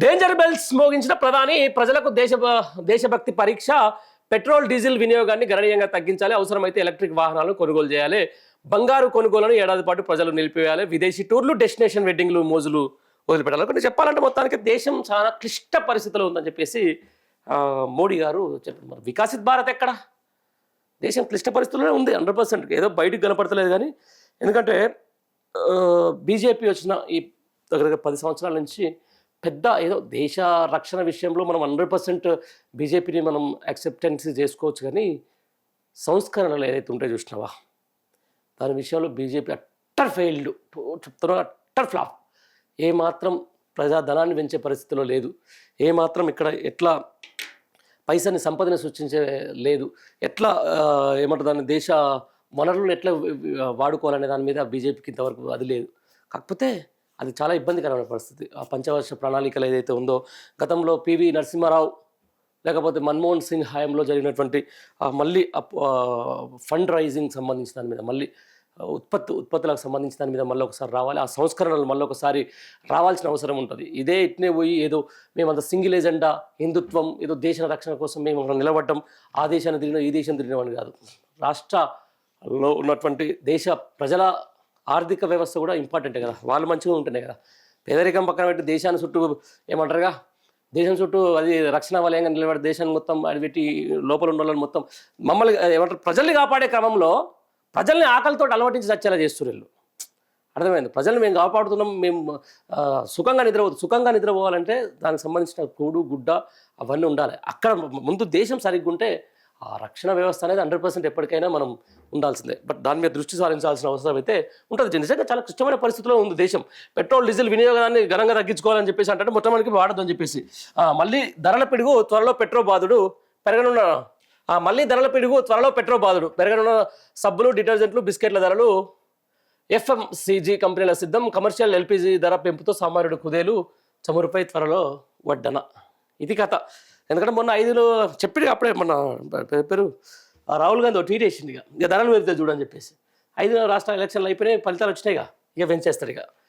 Danger bells మోగించిన ప్రధాని ప్రజలకు దేశభక్తి పరీక్ష. పెట్రోల్ డీజిల్ వినియోగాన్ని గణనీయంగా తగ్గించాలి, అవసరమైతే ఎలక్ట్రిక్ వాహనాలను కొనుగోలు చేయాలి, బంగారు కొనుగోలను ఏడాది పాటు ప్రజలు నిలిపివేయాలి, విదేశీ టూర్లు, డెస్టినేషన్ వెడ్డింగ్లు, మోజులు వదిలిపెట్టాలి. కొన్ని చెప్పాలంటే మొత్తానికి దేశం చాలా క్లిష్ట పరిస్థితిలో ఉందని చెప్పేసి మోడీ గారు చెప్పారు. మరి వికసిత్ భారత్ ఎక్కడ? దేశం క్లిష్ట పరిస్థితుల్లోనే ఉంది 100%. ఏదో బయటకు కనపడతలేదు కానీ, ఎందుకంటే బీజేపీ వచ్చిన ఈ దగ్గర 10 సంవత్సరాల నుంచి పెద్ద ఏదో దేశ రక్షణ విషయంలో మనం 100% బీజేపీని మనం యాక్సెప్టెన్సీ చేసుకోవచ్చు, కానీ సంస్కరణలు ఏదైతే ఉంటే చూసినావా, దాని విషయంలో బీజేపీ అట్టర్ ఫెయిల్డ్ చెప్తున్నా, అట్టర్ ఫ్లాప్. ఏమాత్రం ప్రజాధనాన్ని పెంచే పరిస్థితిలో లేదు, ఏమాత్రం ఇక్కడ ఎట్లా పైసని సంపదని సృష్టించే లేదు, ఎట్లా ఏమంటారు దాన్ని దేశ వనరులను ఎట్లా వాడుకోవాలనే దాని మీద బీజేపీకి ఇంతవరకు అది లేదు. కాకపోతే అది చాలా ఇబ్బందికరమైన పరిస్థితి. ఆ పంచవర్ష ప్రణాళికలు ఏదైతే ఉందో, గతంలో పివి నరసింహారావు లేకపోతే మన్మోహన్ సింగ్ హయాంలో జరిగినటువంటి మళ్ళీ ఫండ్ రైజింగ్ సంబంధించిన దాని మీద, మళ్ళీ ఉత్పత్తులకు సంబంధించిన దాని మీద మళ్ళీ ఒకసారి రావాలి, ఆ సంస్కరణలు మళ్ళీ ఒకసారి రావాల్సిన అవసరం ఉంటుంది. ఇదే ఇట్నే పోయి ఏదో మేమంత సింగిల్ ఎజెండా, హిందుత్వం, ఏదో దేశ రక్షణ కోసం మేము నిలబడ్డం, ఆ దేశాన్ని తిరిగిన ఈ దేశం తిరిగినవని కాదు. రాష్ట్రంలో ఉన్నటువంటి దేశ ప్రజల ఆర్థిక వ్యవస్థ కూడా ఇంపార్టెంటే కదా, వాళ్ళు మంచిగా ఉంటున్నాయి కదా. పేదరికం పక్కన పెట్టి దేశాన్ని చుట్టూ ఏమంటారుగా, దేశం చుట్టూ అది రక్షణ వలయంగా నిలబడి దేశాన్ని మొత్తం అది పెట్టి లోపల ఉన్న వాళ్ళని మొత్తం మమ్మల్ని ఏమంటారు ప్రజల్ని కాపాడే క్రమంలో ప్రజల్ని ఆకలితో అలవాటించి చచ్చేలా చేస్తున్నారు. అర్థమైంది? ప్రజల్ని మేము కాపాడుతున్నాం, మేము సుఖంగా నిద్రపోవాలంటే దానికి సంబంధించిన కూడు గుడ్డ అవన్నీ ఉండాలి. అక్కడ ముందు దేశం సరిగ్గా ఉంటే ఆ రక్షణ వ్యవస్థ అనేది 100% ఎప్పటికైనా మనం ఉండాల్సిందే. బట్ దాని మీద దృష్టి సారించాల్సిన అవసరం అయితే ఉంటుంది. నిజంగా చాలా క్లిష్టమైన పరిస్థితిలో ఉంది దేశం. పెట్రోల్ డీజిల్ వినియోగాన్ని ఘనంగా తగ్గించుకోవాలని చెప్పేసి అంటే మొట్టమొదటికి వాడదని చెప్పేసి మళ్ళీ ధరల పిడుగు త్వరలో పెట్రోల్ బాధుడు పెరగనున్న పెరగనున్న సబ్బులు, డిటర్జెంట్లు, బిస్కెట్ల ధరలు ఎఫ్ఎంసీజీ కంపెనీల సిద్ధం. కమర్షియల్ ఎల్పీజీ ధర పెంపుతో సామాన్యుడు కుదేలు, చమురుపై త్వరలో వడ్డన. ఇది కథ. ఎందుకంటే మొన్న 5 చెప్పి అప్పుడే మొన్న పేరు రాహుల్ గాంధీ ట్వీట్ వేసింది, ఇక ధరలు పెరిగితే చూడని చెప్పేసి. 5 రాష్ట్ర ఎలక్షన్లు అయిపోయినాయి, ఫలితాలు వచ్చినాయిగా, ఇక పెంచేస్తారు. ఇక